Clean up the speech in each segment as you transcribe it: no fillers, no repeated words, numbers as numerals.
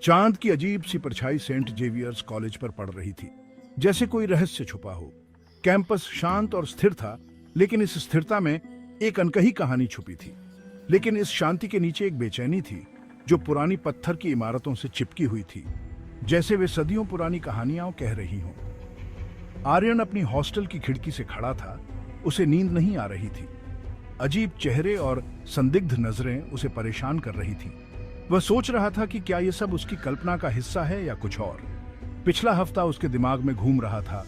चांद की अजीब सी परछाई सेंट जेवियर्स कॉलेज पर पड़ रही थी, जैसे कोई रहस्य छुपा हो। कैंपस शांत और स्थिर था, लेकिन इस स्थिरता में एक अनकही कहानी छुपी थी। लेकिन इस शांति के नीचे एक बेचैनी थी, जो पुरानी पत्थर की इमारतों से चिपकी हुई थी, जैसे वे सदियों पुरानी कहानियां कह रही हों। आर्यन अपनी हॉस्टल की खिड़की से खड़ा था। उसे नींद नहीं आ रही थी। अजीब चेहरे और संदिग्ध नजरें उसे परेशान कर रही थीं। वह सोच रहा था कि क्या यह सब उसकी कल्पना का हिस्सा है या कुछ और। पिछला हफ्ता उसके दिमाग में घूम रहा था,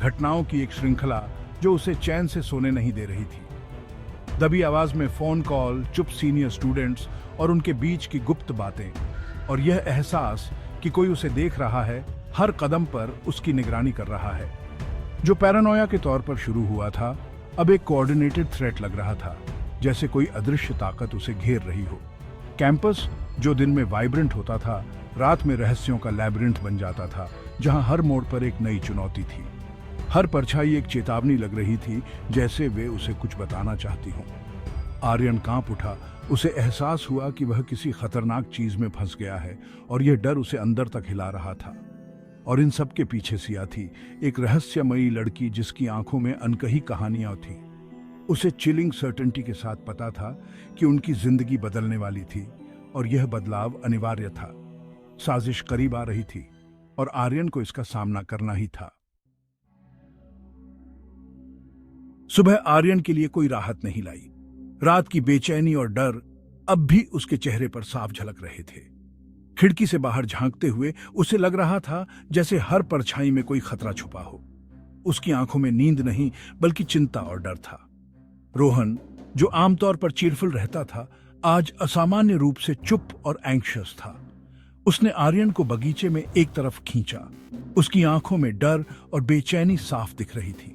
घटनाओं की एक श्रृंखला जो उसे चैन से सोने नहीं दे रही थी। दबी आवाज में फोन कॉल, चुप सीनियर स्टूडेंट्स और उनके बीच की गुप्त बातें, और यह एहसास कि कोई उसे देख रहा है, हर कदम पर उसकी निगरानी कर रहा है। जो पैरानोया के तौर पर शुरू हुआ था, अब एक कोऑर्डिनेटेड थ्रेट लग रहा था, जैसे कोई अदृश्य ताकत उसे घेर रही हो। कैंपस जो दिन में वाइब्रेंट होता था, रात में रहस्यों का लैबिरिंथ बन जाता था, जहां हर मोड़ पर एक नई चुनौती थी। हर परछाई एक चेतावनी लग रही थी, जैसे वे उसे कुछ बताना चाहती हों। आर्यन कांप उठा। उसे एहसास हुआ कि वह किसी खतरनाक चीज में फंस गया है, और यह डर उसे अंदर तक हिला रहा था। और इन सब के पीछे सिया थी, एक रहस्यमयी लड़की जिसकी आंखों में अनकही कहानियां थीं। उसे चिलिंग सर्टेनिटी के साथ पता था कि उनकी जिंदगी बदलने वाली थी, और यह बदलाव अनिवार्य था। साजिश करीब आ रही थी, और आर्यन को इसका सामना करना ही था। सुबह आर्यन के लिए कोई राहत नहीं लाई। रात की बेचैनी और डर अब भी उसके चेहरे पर साफ झलक रहे थे। खिड़की से बाहर झांकते हुए उसे लग रहा था जैसे हर परछाई में कोई खतरा छुपा हो। उसकी आंखों में नींद नहीं, बल्कि चिंता और डर था। रोहन, जो आमतौर पर चीरफुल रहता था, आज असामान्य रूप से चुप और एंग्शियस था। उसने आर्यन को बगीचे में एक तरफ खींचा। उसकी आंखों में डर और बेचैनी साफ दिख रही थी।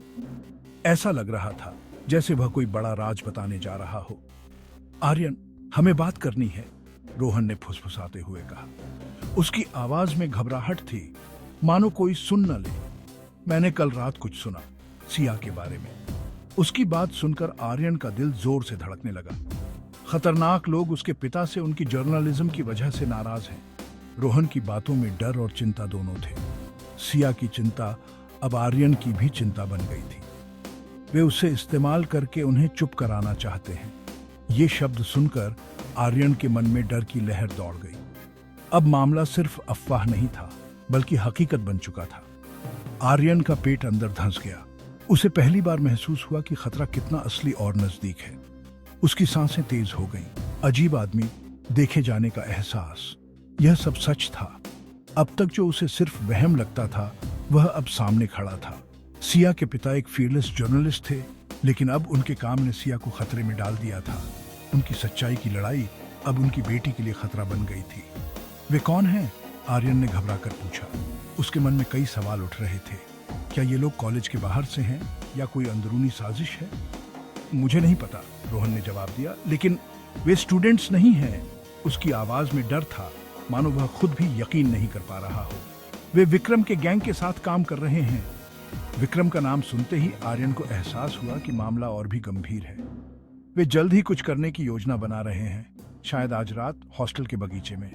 ऐसा लग रहा था जैसे वह कोई बड़ा राज बताने जा रहा हो। आर्यन, हमें बात करनी है, रोहन ने फुसफुसाते हुए कहा। उसकी आवाज में घबराहट थी, मानो कोई सुन न ले। मैंने कल रात कुछ सुना, सिया के बारे में। उसकी बात सुनकर आर्यन का दिल जोर से धड़कने लगा। खतरनाक लोग उसके पिता से उनकी जर्नलिज्म की वजह से नाराज हैं। रोहन की बातों में डर और चिंता दोनों थे। सिया की चिंता अब आर्यन की भी चिंता बन गई थी। वे उसे इस्तेमाल करके उन्हें चुप कराना चाहते हैं। ये शब्द सुनकर आर्यन के मन में डर की लहर दौड़ गई। अब मामला सिर्फ अफवाह नहीं था, बल्कि हकीकत बन चुका था। आर्यन का पेट अंदर धंस गया। उसे पहली बार महसूस हुआ कि खतरा कितना असली और नजदीक है। उसकी सांसें तेज हो गईं। अजीब आदमी, देखे जाने का एहसास, यह सब सच था। अब तक जो उसे सिर्फ वहम लगता था, वह अब सामने खड़ा था। सिया के पिता एक फीयरलेस जर्नलिस्ट थे, लेकिन अब उनके काम ने सिया को खतरे में डाल दिया था। उनकी सच्चाई की लड़ाई अब उनकी बेटी के लिए खतरा बन गई थी। वे कौन हैं? आर्यन ने घबराकर पूछा। उसके मन में कई सवाल उठ रहे थे। क्या ये लोग कॉलेज के बाहर से हैं, या कोई अंदरूनी साजिश है? मुझे नहीं पता, रोहन ने जवाब दिया, लेकिन वे स्टूडेंट्स नहीं हैं। उसकी आवाज में डर था, मानो वह खुद भी यकीन नहीं कर पा रहा हो। वे विक्रम के गैंग के साथ काम कर रहे हैं। विक्रम का नाम सुनते ही आर्यन को एहसास हुआ कि मामला और भी गंभीर है। वे जल्द ही कुछ करने की योजना बना रहे हैं, शायद आज रात हॉस्टल के बगीचे में।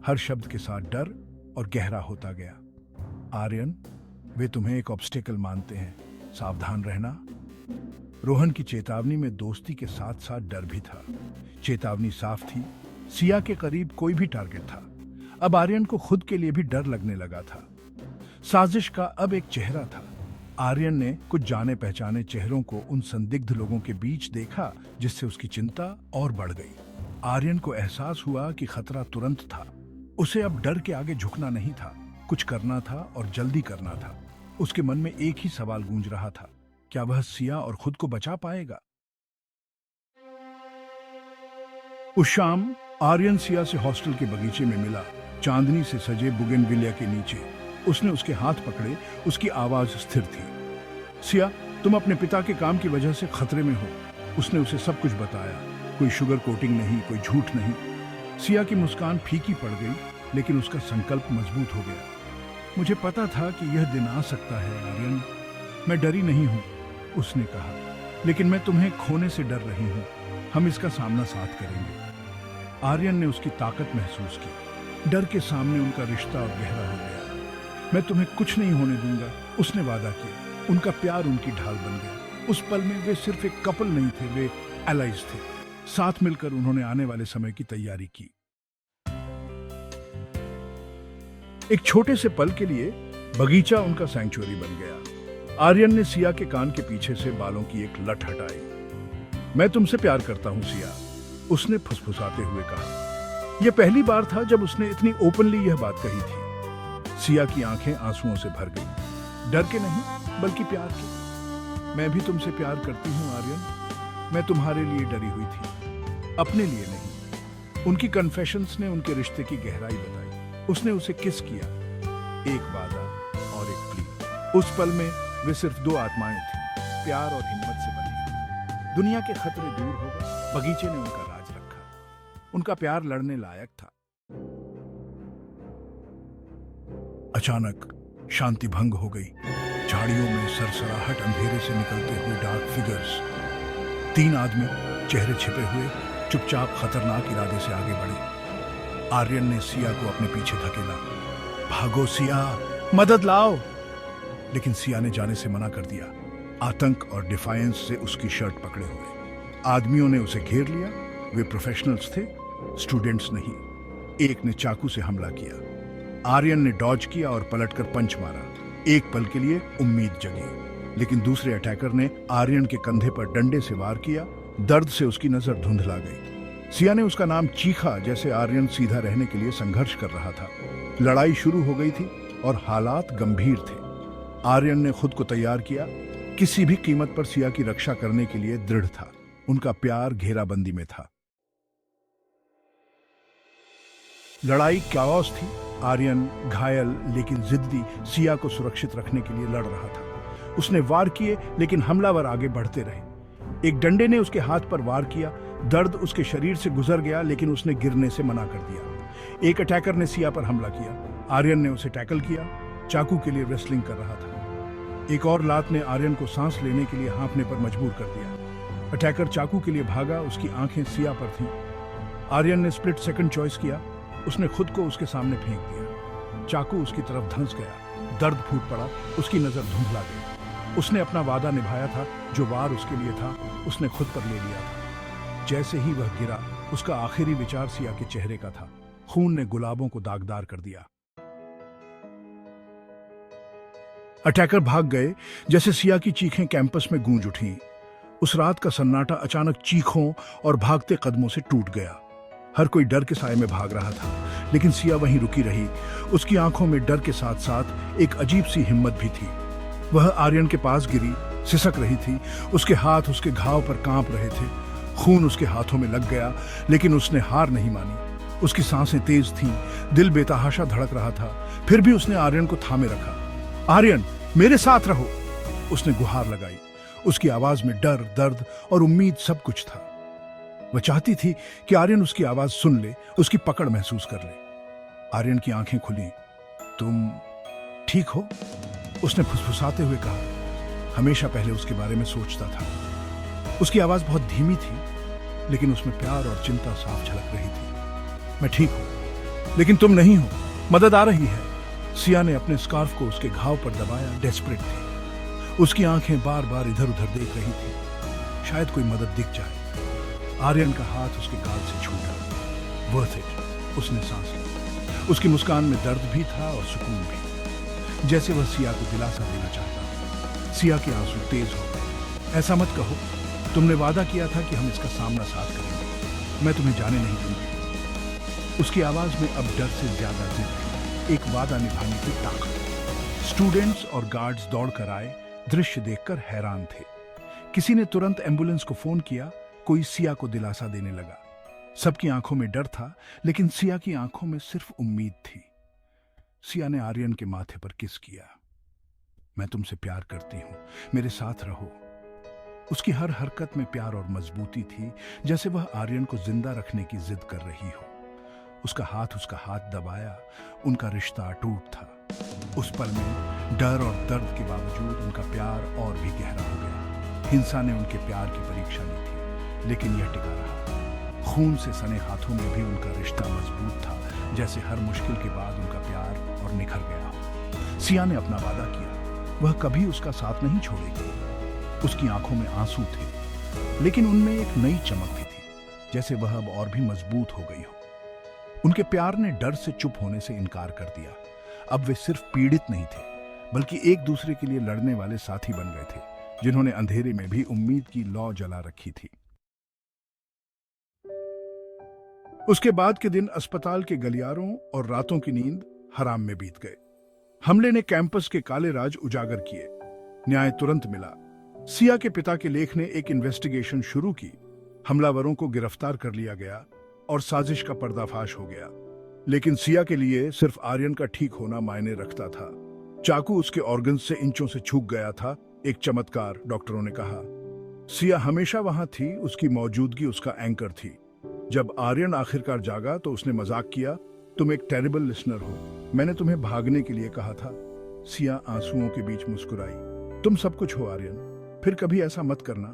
हर शब्द के साथ डर और गहरा होता गया। आर्यन, वे तुम्हें एक ऑब्स्टेकल मानते हैं, सावधान रहना। रोहन की चेतावनी में दोस्ती के साथ साथ डर भी था। चेतावनी साफ थी, सिया के करीब कोई भी टारगेट था। अब आर्यन को खुद के लिए भी डर लगने लगा था। साजिश का अब एक चेहरा था। आर्यन ने कुछ जाने पहचाने चेहरों को उन संदिग्ध लोगों के बीच देखा, जिससे उसकी चिंता और बढ़ गई। आर्यन को एहसास हुआ कि खतरा तुरंत था। उसे अब डर के आगे झुकना नहीं था, कुछ करना था और जल्दी करना था। उसके मन में एक ही सवाल गूंज रहा था, क्या वह सिया और खुद को बचा पाएगा? उस शाम आर्यन सिया से हॉस्टल के बगीचे में मिला, चांदनी से सजे बुगेनविलिया के नीचे। उसने उसके हाथ पकड़े, उसकी आवाज स्थिर थी। सिया, तुम अपने पिता के काम की वजह से खतरे में हो। उसने उसे सब कुछ बताया, कोई शुगर कोटिंग नहीं, कोई झूठ नहीं। सिया की मुस्कान फीकी पड़ गई, लेकिन उसका संकल्प मजबूत हो गया। मुझे पता था कि यह दिन आ सकता है आर्यन, मैं डरी नहीं हूं, उसने कहा, लेकिन मैं तुम्हें खोने से डर रही हूं। हम इसका सामना साथ करेंगे। आर्यन ने उसकी ताकत महसूस की। डर के सामने उनका रिश्ता और गहरा हो गया। मैं तुम्हें कुछ नहीं होने दूंगा, उसने वादा किया। उनका प्यार उनकी ढाल बन गया। उस पल में वे सिर्फ एक कपल नहीं थे, वे एलाइज थे। साथ मिलकर उन्होंने आने वाले समय की तैयारी की। एक छोटे से पल के लिए बगीचा उनका सैंक्चुअरी बन गया। आर्यन ने सिया के कान के पीछे से बालों की एक लट हटाई। मैं तुमसे प्यार करता हूं सिया, उसने फुसफुसाते हुए कहा। यह पहली बार था जब उसने इतनी ओपनली यह बात कही थी। सिया की आंखें आंसुओं से भर गई, डर के नहीं बल्कि प्यार के। मैं भी तुमसे प्यार करती हूं आर्यन, मैं तुम्हारे लिए डरी हुई थी, अपने लिए नहीं। उनकी कन्फेशंस ने उनके रिश्ते की गहराई बताई। उसने उसे किस किया, एक वादा और एक प्ली। उस पल में वे सिर्फ दो आत्माएं थीं, प्यार और हिम्मत से बनी। दुनिया के खतरे दूर हो गए, बगीचे ने उनका राज रखा। उनका प्यार लड़ने लायक था। अचानक शांति भंग हो गई। झाड़ियों में सरसराहट, अंधेरे से निकलते हुए डार्क फिगर्स। 3 आदमी, चेहरे छिपे हुए, चुपचाप खतरनाक इरादे से आगे बढ़े। आर्यन ने सिया को अपने पीछे धकेला। भागो सिया, मदद लाओ। लेकिन सिया ने जाने से मना कर दिया। आतंक और डिफायंस से उसकी शर्ट पकड़े हुए आदमियों ने उसे घेर लिया। वे प्रोफेशनल्स थे, स्टूडेंट्स नहीं। एक ने चाकू से हमला किया। आर्यन ने डॉज किया और पलटकर पंच मारा। एक पल के लिए उम्मीद जगी, लेकिन दूसरे अटैकर ने आर्यन के कंधे पर डंडे से वार किया। दर्द से उसकी नजर धुंधला गई। सिया ने उसका नाम चीखा, जैसे आर्यन सीधा रहने के लिए संघर्ष कर रहा था। लड़ाई शुरू हो गई थी और हालात गंभीर थे। आर्यन ने खुद को तैयार किया, किसी भी कीमत पर सिया की रक्षा करने के लिए दृढ़ था। उनका प्यार घेराबंदी में था। लड़ाई काओस थी। आर्यन घायल लेकिन जिद्दी सिया को सुरक्षित रखने के लिए लड़ रहा था। उसने वार किए, लेकिन हमलावर आगे बढ़ते रहे। एक डंडे ने उसके हाथ पर वार किया। दर्द उसके शरीर से गुजर गया, लेकिन उसने गिरने से मना कर दिया। एक अटैकर ने सिया पर हमला किया। आर्यन ने उसे टैकल किया। चाकू के लिए रेसलिंग कर रहा था। एक और लात ने आर्यन को सांस लेने के लिए हाँफने पर मजबूर कर दिया। अटैकर चाकू के लिए भागा। उसकी आंखें सिया पर थीं। आर्यन ने स्प्लिट सेकंड चॉइस किया। उसने खुद को उसके सामने फेंक दिया। चाकू उसकी तरफ धंस गया। दर्द फूट पड़ा। उसकी नजर धुंधला गई। उसने अपना वादा निभाया था। जो वार उसके लिए था, उसने खुद पर ले लिया था। जैसे ही वह गिरा, उसका आखिरी विचार सिया के चेहरे का था। खून ने गुलाबों को दागदार कर दिया। अटैकर भाग गए, जैसे सिया की चीखें कैंपस में गूंज उठी। उस रात का सन्नाटा अचानक चीखों और भागते कदमों से टूट गया। हर कोई डर के साए में भाग रहा था, लेकिन सिया वहीं रुकी रही। उसकी आंखों में डर के साथ साथ एक अजीब सी हिम्मत भी थी। वह आर्यन के पास गिरी, सिसक रही थी। उसके हाथ उसके घाव पर कांप रहे थे। खून उसके हाथों में लग गया, लेकिन उसने हार नहीं मानी। उसकी सांसें तेज थीं, दिल बेतहाशा धड़क रहा था। फिर भी उसने आर्यन को थामे रखा। आर्यन, मेरे साथ रहो, उसने गुहार लगाई। उसकी आवाज में डर, दर्द और उम्मीद सब कुछ था। वह चाहती थी कि आर्यन उसकी आवाज सुन ले, उसकी पकड़ महसूस कर ले। आर्यन की आंखें खुली। तुम ठीक हो? उसने फुसफुसाते हुए कहा। हमेशा पहले उसके बारे में सोचता था। उसकी आवाज बहुत धीमी थी, लेकिन उसमें प्यार और चिंता साफ झलक रही थी। मैं ठीक हूं, लेकिन तुम नहीं हो। मदद आ रही है। सिया ने अपने स्कार्फ को उसके घाव पर दबाया। डेस्परेट थी। उसकी आंखें बार बार इधर उधर देख रही थी, शायद कोई मदद दिख जाए। आर्यन का हाथ उसके गाल से छूटा। वर्थ इट, उसने सांस ली। उसकी मुस्कान में दर्द भी था और सुकून भी, जैसे वह सिया को दिलासा देना चाहता। सिया के आंसू तेज हो गए। ऐसा मत कहो, तुमने वादा किया था कि हम इसका सामना साथ करेंगे। मैं तुम्हें जाने नहीं दूंगी। उसकी आवाज में अब डर से ज्यादा जिद थी, एक वादा निभाने की ताकत। स्टूडेंट्स और गार्ड्स दौड़कर आए, दृश्य देखकर हैरान थे। किसी ने तुरंत एम्बुलेंस को फोन किया। कोई सिया को दिलासा देने लगा। सबकी आंखों में डर था, लेकिन सिया की आंखों में सिर्फ उम्मीद थी। सिया ने आर्यन के माथे पर किस किया। मैं तुमसे प्यार करती हूं, मेरे साथ रहो। उसकी हर हरकत में प्यार और मजबूती थी, जैसे वह आर्यन को जिंदा रखने की जिद कर रही हो। उसका हाथ दबाया। उनका रिश्ता अटूट था। उस पल में डर और दर्द के बावजूद उनका प्यार और भी गहरा हो गया। हिंसा ने उनके प्यार की परीक्षा ली थी, लेकिन यह टिका रहा। खून से सने हाथों में भी उनका रिश्ता मजबूत था, जैसे हर मुश्किल के बाद उनका प्यार और निखर गया हो। सिया ने अपना वादा किया, वह कभी उसका साथ नहीं छोड़ेगी। उसकी आंखों में आंसू थे, लेकिन उनमें एक नई चमक भी थी, जैसे वह अब और भी मजबूत हो गई हो। उनके प्यार ने डर से चुप होने से इनकार कर दिया। अब वे सिर्फ पीड़ित नहीं थे, बल्कि एक दूसरे के लिए लड़ने वाले साथी बन गए थे, जिन्होंने अंधेरे में भी उम्मीद की लौ जला रखी थी। उसके बाद के दिन अस्पताल के गलियारों और रातों की नींद हराम में बीत गए। हमले ने कैंपस के काले राज उजागर किए। न्याय तुरंत मिला। सिया के पिता के लेख ने एक इन्वेस्टिगेशन शुरू की। हमलावरों को गिरफ्तार कर लिया गया और साजिश का पर्दाफाश हो गया। लेकिन सिया के लिए सिर्फ आर्यन का ठीक होना मायने रखता था। चाकू उसके ऑर्गन से इंचों से छूट गया था, एक चमत्कार, डॉक्टरों ने कहा। सिया हमेशा वहां थी, उसकी मौजूदगी उसका एंकर थी। जब आर्यन आखिरकार जागा तो उसने मजाक किया, तुम एक टेरिबल लिसनर हो, मैंने तुम्हें भागने के लिए कहा था। सिया आंसुओं के बीच मुस्कुराई, तुम सब कुछ हो आर्यन, फिर कभी ऐसा मत करना।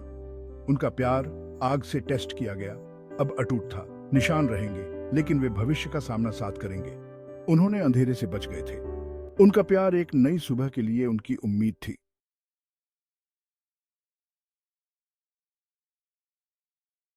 उनका प्यार आग से टेस्ट किया गया, अब अटूट था। निशान रहेंगे, लेकिन वे भविष्य का सामना साथ करेंगे। उन्होंने अंधेरे से बच गए थे। उनका प्यार एक नई सुबह के लिए उनकी उम्मीद थी।